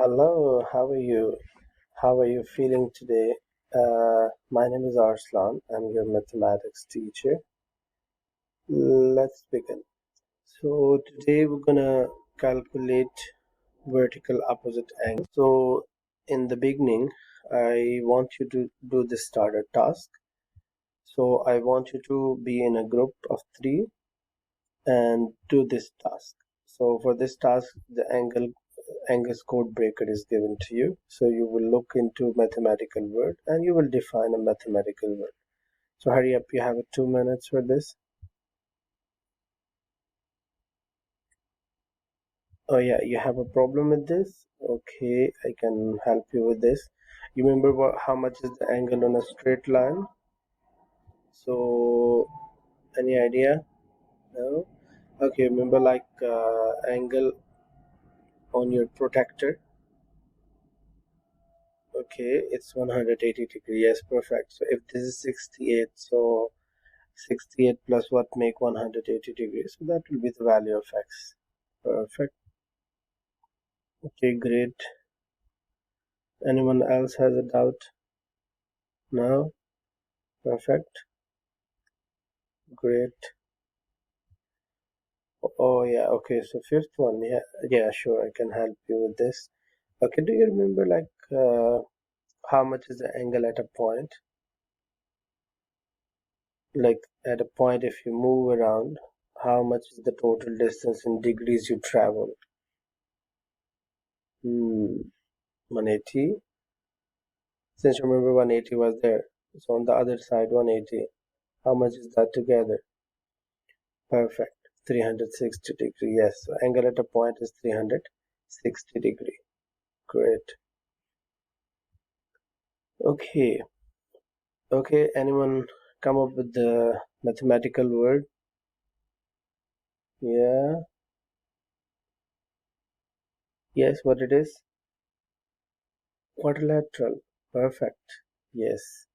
Hello, how are you? How are you feeling today? My name is Arslan. I'm your mathematics teacher. Let's begin. So today we're gonna calculate vertical opposite angle. So in the beginning, I want you to do the starter task. So I want you to be in a group of three and do this task. So for this task, the Angus code breaker is given to you. So you will look into mathematical word and you will define a mathematical word. So hurry up, you have 2 minutes for this. Oh yeah, you have a problem with this? Okay, I can help you with this. You remember how much is the angle on a straight line? So any idea? No? Okay, remember like angle on your protector. Okay, it's 180 degree. Yes, perfect. So if this is 68, so 68 plus what make 180 degrees? So that will be the value of x. Perfect. Okay, great. Anyone else has a doubt? No? Perfect. Great. Oh yeah, okay, so fifth one, yeah, sure, I can help you with this. Okay, do you remember like how much is the angle at a point? Like at a point, if you move around, how much is the total distance in degrees you travel? 180. Since you remember 180 was there, so on the other side 180. How much is that together? Perfect. 360 degree. Yes, so angle at a point is 360 degree. Great. Okay. Okay, anyone come up with the mathematical word? Yeah. Yes, what it is? Quadrilateral. Perfect. Yes.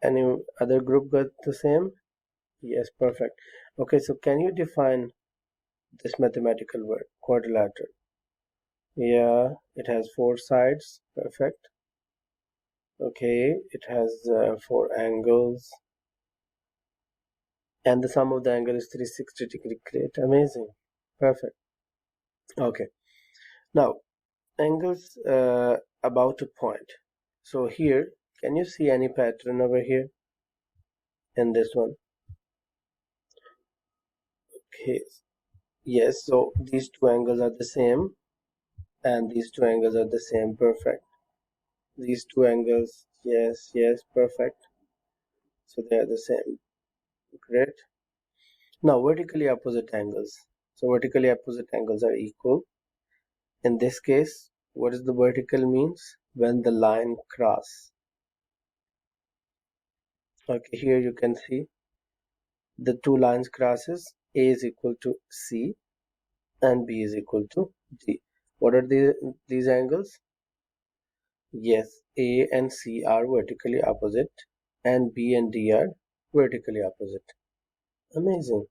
Any other group got the same? Yes, perfect. Okay, so can you define this mathematical word? Quadrilateral. Yeah, it has four sides. Perfect. Okay, it has four angles, and the sum of the angle is 360 degree. Great, amazing, perfect. Okay, now angles about a point. So here, can you see any pattern over here in this one? Okay, yes. So these two angles are the same, and these two angles are the same. Perfect. These two angles, yes, yes, perfect. So they are the same. Great. Now vertically opposite angles. So vertically opposite angles are equal. In this case, what is the vertical means? When the line cross. Okay, here you can see the two lines crosses. A is equal to C and B is equal to D. What are these angles? Yes, A and C are vertically opposite and B and D are vertically opposite. Amazing.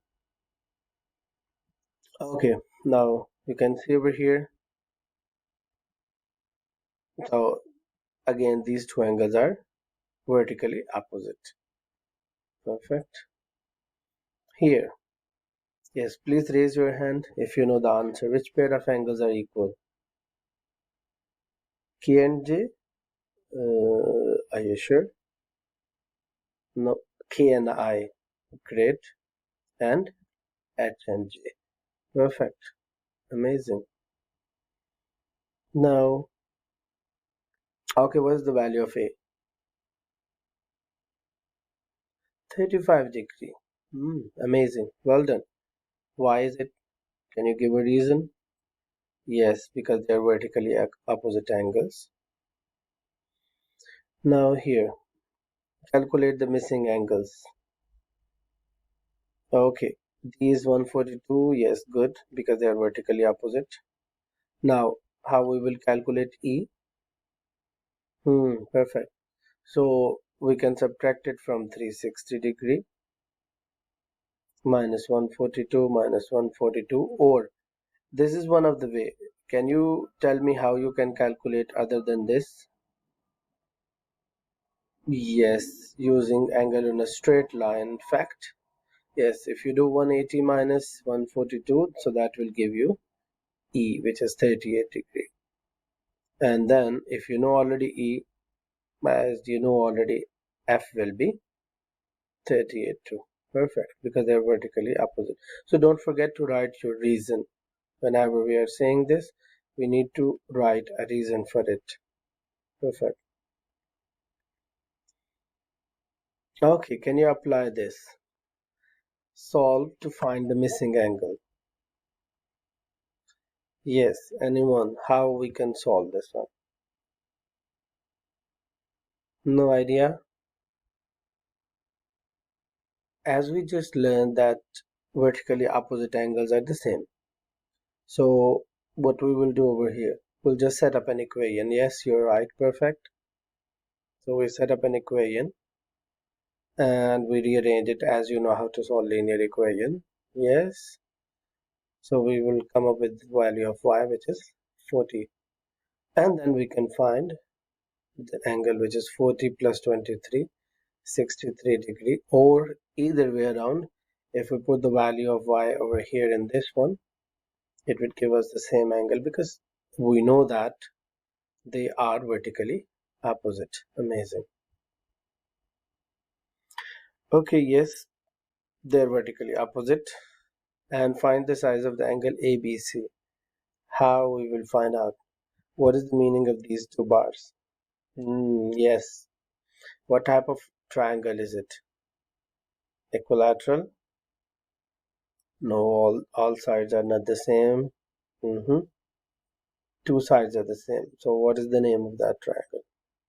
Okay, now you can see over here. So again, these two angles are vertically opposite. Perfect. Here, yes, please raise your hand if you know the answer. Which pair of angles are equal? K and J? Are you sure? No, K and I. Great. And H and J. Perfect. Amazing. Now, okay, what's the value of A? 35 degree. Amazing. Well done. Why is it? Can you give a reason? Yes, because they are vertically opposite angles. Now here, calculate the missing angles. Okay, D is 142. Yes, good, because they are vertically opposite. Now, how we will calculate E? Perfect. So we can subtract it from 360 degree minus 142 minus 142, or this is one of the way. Can you tell me how you can calculate other than this? Yes, using angle in a straight line. In fact, yes, if you do 180 minus 142, so that will give you E, which is 38 degree. And then if you know already E, as you know already, F will be 38 too. Perfect, because they're vertically opposite. So don't forget to write your reason. Whenever we are saying this, we need to write a reason for it. Perfect. Okay, can you apply this? Solve to find the missing angle. Yes, anyone, how we can solve this one? No idea? As we just learned that vertically opposite angles are the same. So what we will do over here, we'll just set up an equation. Yes, you're right, perfect. So we set up an equation and we rearrange it as you know how to solve linear equation. Yes. So we will come up with the value of y, which is 40. And then we can find the angle, which is 40 plus 23, 63 degree, or either way around. If we put the value of y over here in this one, it would give us the same angle because we know that they are vertically opposite. Amazing. Okay, yes, they're vertically opposite. And find the size of the angle ABC. How we will find out? What is the meaning of these two bars? Yes. What type of triangle is it? Equilateral? No, all sides are not the same. Two sides are the same. So what is the name of that triangle?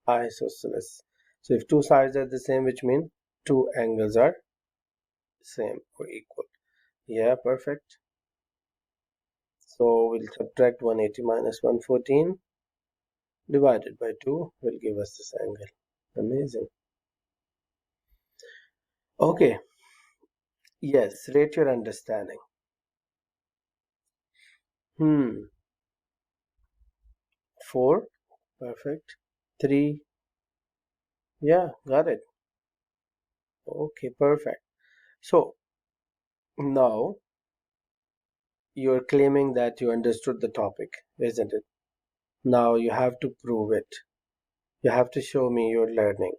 Isosceles. So if two sides are the same, which means two angles are same or equal. Yeah, perfect. So we'll subtract 180 minus 114 divided by 2 will give us this angle. Amazing. Okay, yes, rate your understanding. 4, perfect. 3, yeah, got it. Okay, perfect. So now you're claiming that you understood the topic, isn't it? Now you have to prove it. You have to show me your learning,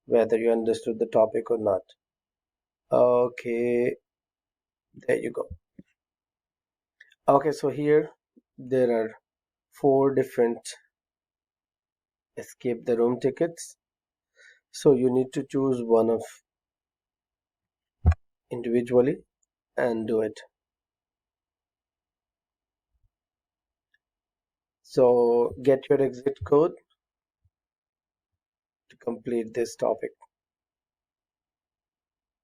whether you understood the topic or not. Okay, there you go. Okay, so here there are 4 different escape the room tickets. So you need to choose one of individually and do it. So get your exit code to complete this topic.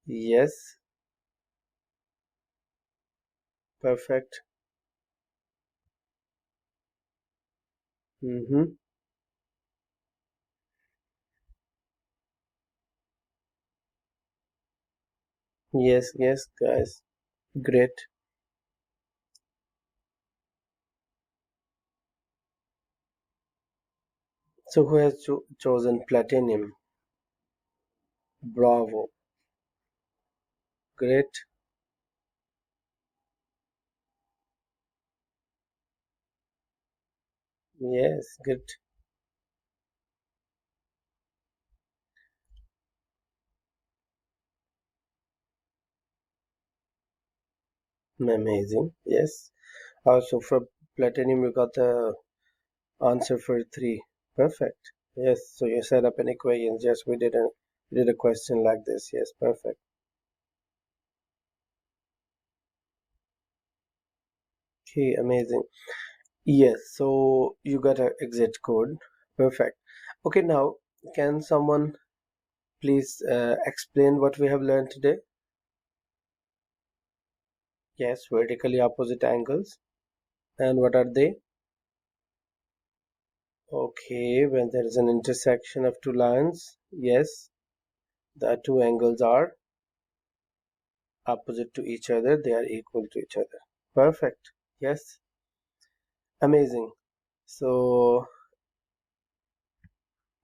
Yes, perfect. Yes, yes, guys. Great. So who has chosen platinum? Bravo. Great. Yes, good. Amazing. Yes. Also for platinum you got the answer for 3. Perfect. Yes. So you set up an equation. Yes, we did a question like this. Yes, perfect. Okay, amazing. Yes, so you got a exit code. Perfect. Okay, now can someone please explain what we have learned today? Yes, vertically opposite angles. And what are they? Okay, when there is an intersection of two lines, yes, the two angles are opposite to each other, they are equal to each other. Perfect. Yes. Amazing. So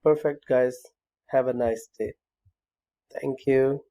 perfect, guys. Have a nice day. Thank you.